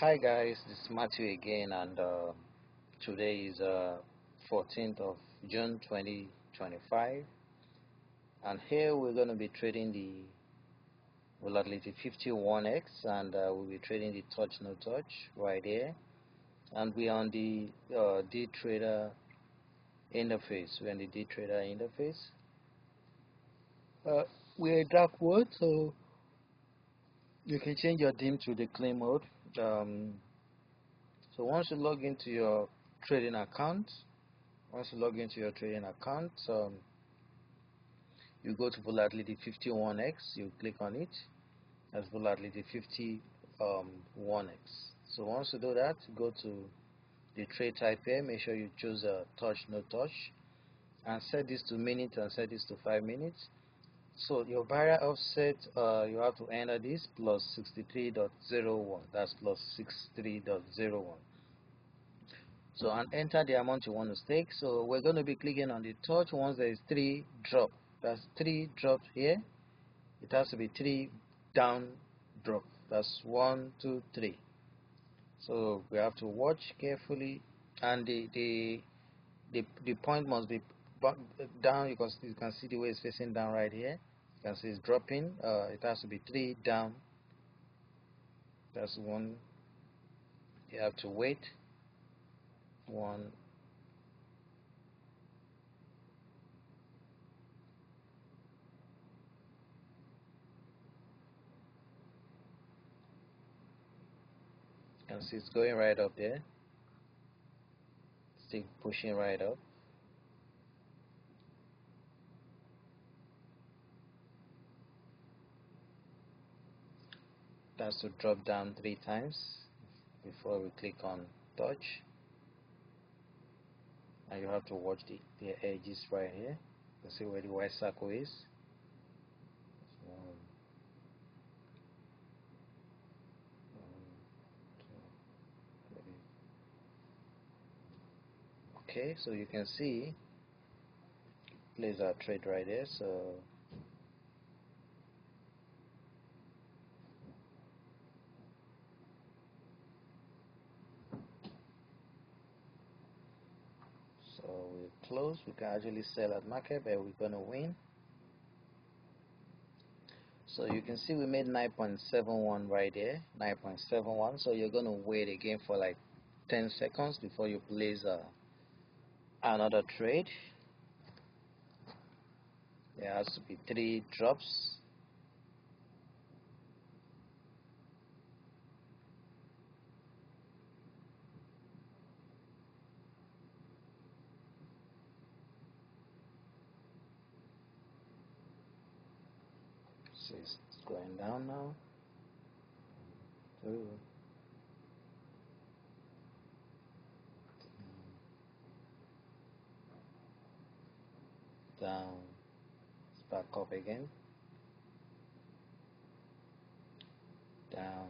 Hi guys, this is Matthew again, and today is 14th of June 2025, and here we're going to be trading the volatility 51x, and we'll be trading the touch no touch right here, and we're on the D trader interface. We're on the D trader interface. We're a dark mode, so you can change your dim to the clean mode. So once you log into your trading account, you go to volatility 51x, you click on it. That's volatility 51x. So once you do that, go to the trade type here, make sure you choose touch no touch, and set this to minutes and set this to 5 minutes. So your barrier offset, you have to enter this plus 63.01. That's plus 63.01. So and enter the amount you want to stake. So we're going to be clicking on the touch once there is 3 drop. That's 3 drops here. It has to be 3 down drop. That's 1, 2, 3. So we have to watch carefully, and the point must be down. You can see the way it's facing down right here. You can see it's dropping. It has to be 3 down. That's 1. You have to wait. 1. You can see it's going right up there. Still pushing right up. That's to drop down 3 times before we click on touch. And you have to watch the edges right here. You can see where the white circle is. Okay, so you can see place our trade right there. So we close. We can actually sell at market, but we're gonna win. So you can see we made 9.71 right there, 9.71. So you're gonna wait again for like 10 seconds before you place another trade. There has to be 3 drops. So it's going down now. 2, down, it's back up again, down,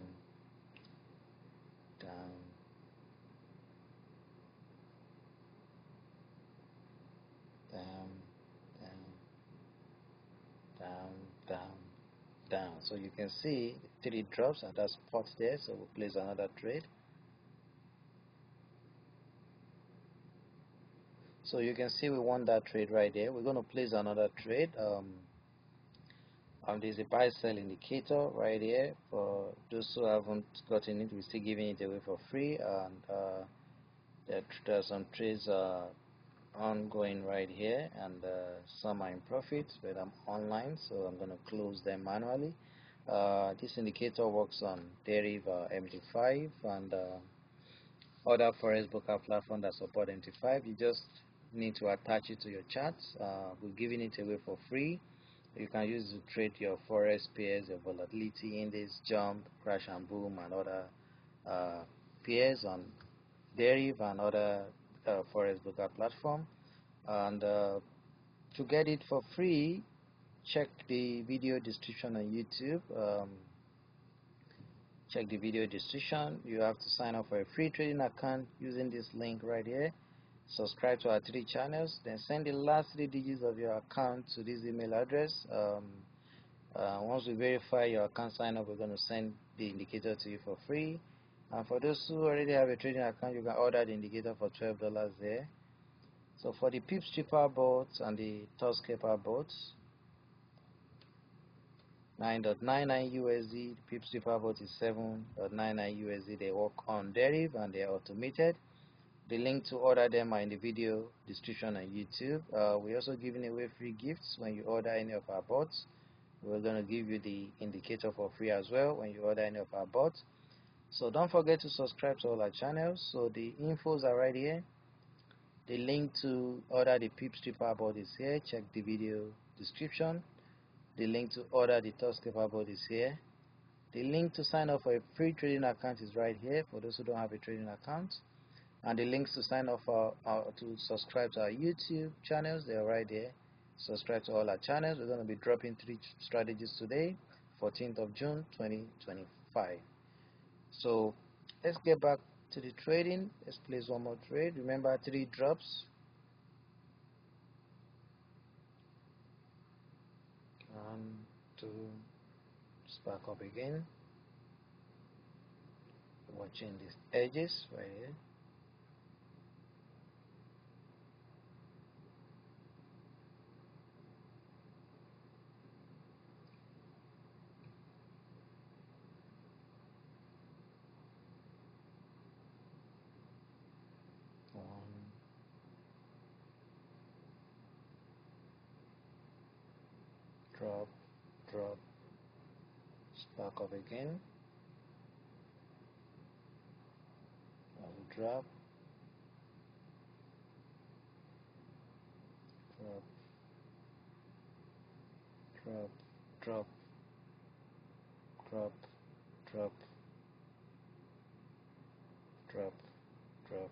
down, down, down, down, down. So you can see 3 drops at that spot there. So we'll place another trade. So you can see we won that trade right there. We're going to place another trade. There's a buy sell indicator right here. For those who haven't gotten it, we're still giving it away for free, and there are some trades ongoing right here, and some are in profit, but I'm online, so I'm going to close them manually. This indicator works on Deriv MT5 and other Forex broker platforms that support MT5. You just need to attach it to your charts. We're giving it away for free. You can use it to trade your Forex pairs, your volatility index, jump, crash and boom, and other pairs on Deriv and other Forex broker platform. And to get it for free, check the video description on YouTube. Check the video description. You have to sign up for a free trading account using this link right here. Subscribe to our 3 channels, then send the last 3 digits of your account to this email address. Once we verify your account sign up, we're going to send the indicator to you for free. And for those who already have a trading account, you can order the indicator for $12 there. So for the pips cheaper bots and the Toscaper bots, 9.99 USD, the pips cheaper bot is 7.99 USD. They work on Deriv and they are automated. The link to order them are in the video description on YouTube. We're also giving away free gifts when you order any of our bots. We're going to give you the indicator for free as well when you order any of our bots. So don't forget to subscribe to all our channels. So the infos are right here. The link to order the pips stripper board is here. Check the video description. The link to order the Toscaper board is here. The link to sign up for a free trading account is right here for those who don't have a trading account. And the links to sign up to subscribe to our YouTube channels, they are right there. Subscribe to all our channels. We're going to be dropping 3 strategies today, 14th of June 2025. So let's get back to the trading. Let's place one more trade. Remember, 3 drops. 1, 2, spark up again. Watching these edges right here. Drop, drop, spark up again. I will drop, drop, drop, drop, drop, drop, drop, drop,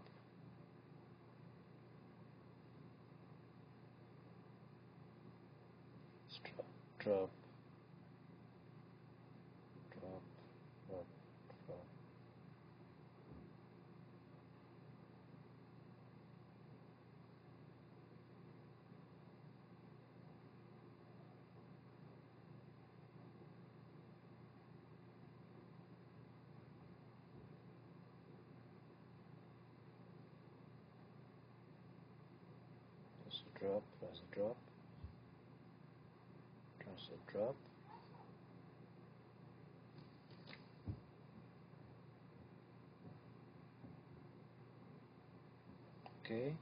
drop, drop, drop, drop, drop. That's a drop, that's a drop, that's a drop. Okay.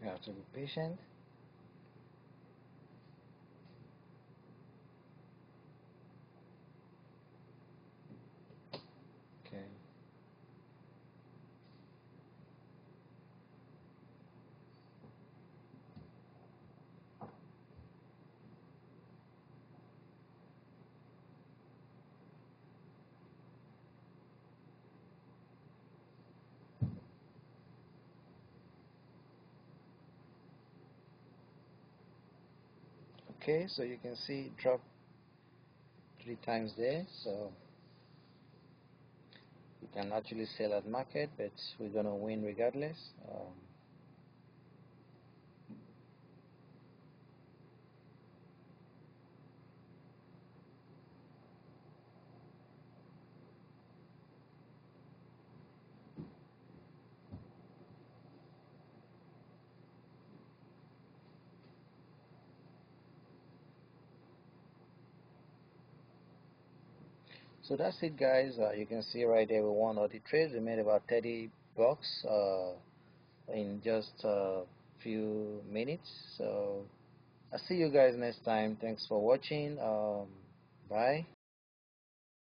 You have to be patient. Okay. Okay, so you can see drop 3 times there, so you can actually sell at market, but we're gonna win regardless. So that's it, guys. You can see right there we won all the trades. We made about 30 bucks in just a few minutes. So I'll see you guys next time. Thanks for watching. Bye.